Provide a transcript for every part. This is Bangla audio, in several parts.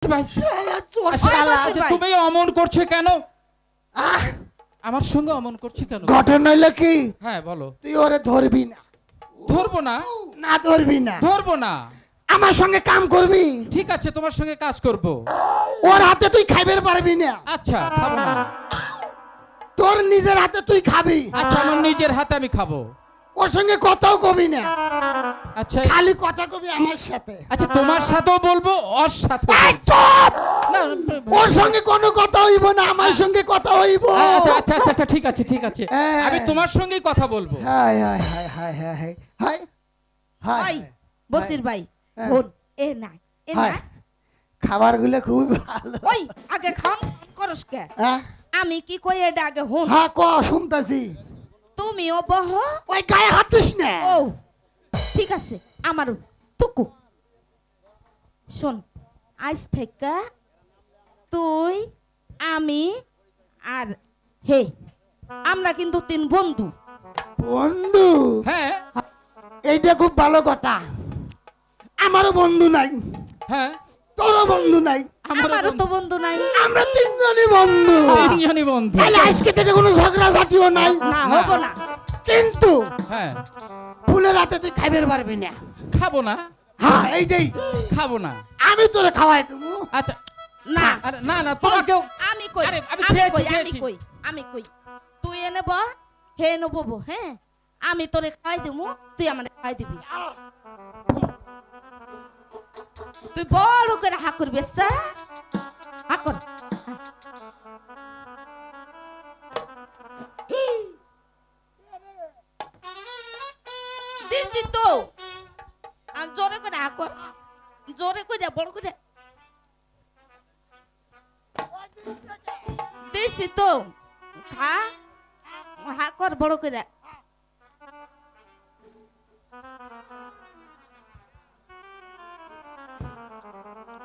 ভাই তুমি অমন করছো কেন? আমার সঙ্গে অমন করছি কেন? ঘটনা হইলো কি? হ্যাঁ বলো। তুই ওরে ধরবি না। ধরবো না? না ধরবি না। ধরবো না। আমার সঙ্গে কাম করবি। ঠিক আছে, তোমার সঙ্গে কাজ করব। ওর হাতে তুই খাইবার পারবি না। আচ্ছা খাবো না। তোর নিজের হাতে তুই খাবি। আচ্ছা আমার নিজের হাতে আমি খাবো। ওর সঙ্গে কথাও কবি না। আচ্ছা খালি কথা কবি আমার সাথে। আচ্ছা তোমার সাথেও বলবো, ওর সাথেও এই বলবো। চুপ! না ওর সঙ্গে কোনো কথা হইব না, আমার সঙ্গে কথা হইব। আচ্ছা আচ্ছা আচ্ছা আচ্ছা, ঠিক আছে ঠিক আছে, হ্যাঁ। আমি তোমার সঙ্গেই কথা বলবো। High high high high high high high high ভাই বসির ভাই হ্যাঁ। বোন এ না এ হাই। না খাবারগুলো খুব ভালো। ওই আগে খান করস কে হ্যাঁ আমি কি কই এটা আগে হুন হ্যাঁ ক শুনতাছি। তুমিও বহ ওই গায়ে হাত দিস না। ও ঠিক আছে আমার টুকু শোন আজ থেকে তুই আমি আর হে আমরা কিন্তু তিন বন্ধু বন্ধু? হ্যাঁ এইটা খুব ভালো কথা। আমারও বন্ধু নাই, হ্যাঁ তোরও বন্ধু নাই, আমারও তো বন্ধু নাই আমরা তিনজনই বন্ধু। তিনজনই বন্ধু। তাহলে আজকে থেকে কোনো ঝগড়া ঝাঁটিও নাই। না হবো না কিন্তু হ্যাঁ ফুলের হাতে তুই খাইবার পারবি না। খাবো না। হ্যাঁ এইটাই। খাবো না। আমি তোরে খাওয়াই দেবো। আচ্ছা না আরে না না তোমাকেও। আমি কই আরে, আমি আমি খেয়েছি, কই আমি খেয়েছি। কই আমি কই তুই এনে ব হে এনে বব হ্যাঁ আমি তোরে খাই দিমু তুই আমারে খাই দিবি তুই বড় করে হা করবি হা কর দিদি তো আর জোরে করে হা কর জোরে করে বড় করে দিছি তো খা হা কর বড় করে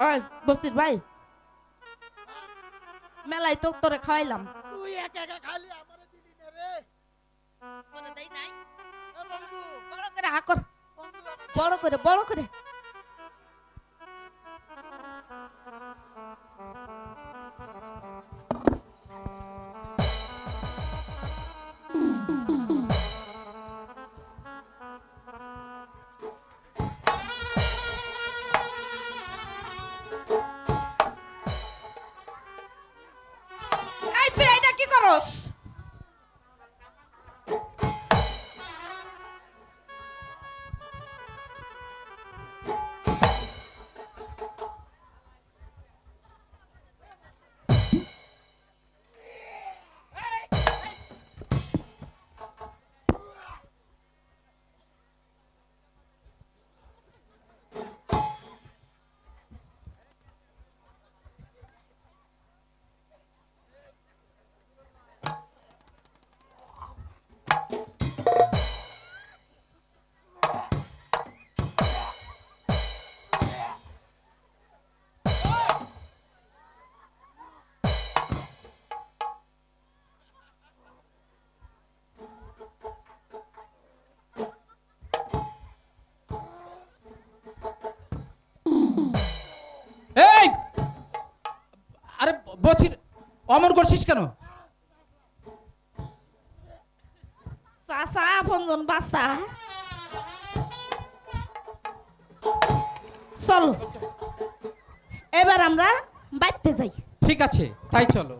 ওই বসির ভাই মেলাই তো তোরে খাওয়াইলাম তুই একা একা খালি আমারে দিলি না রে। তোরে দেই নাই এ বন্ধু, বড় করে হা কর বন্ধু আমার। বড় করে এই তুই এটা কি করস এই আরে বছির অমন করছিস কেন? চাচা আপনজন বাসা চল এবার আমরা বাইতে যাই ঠিক আছে তাই চলো।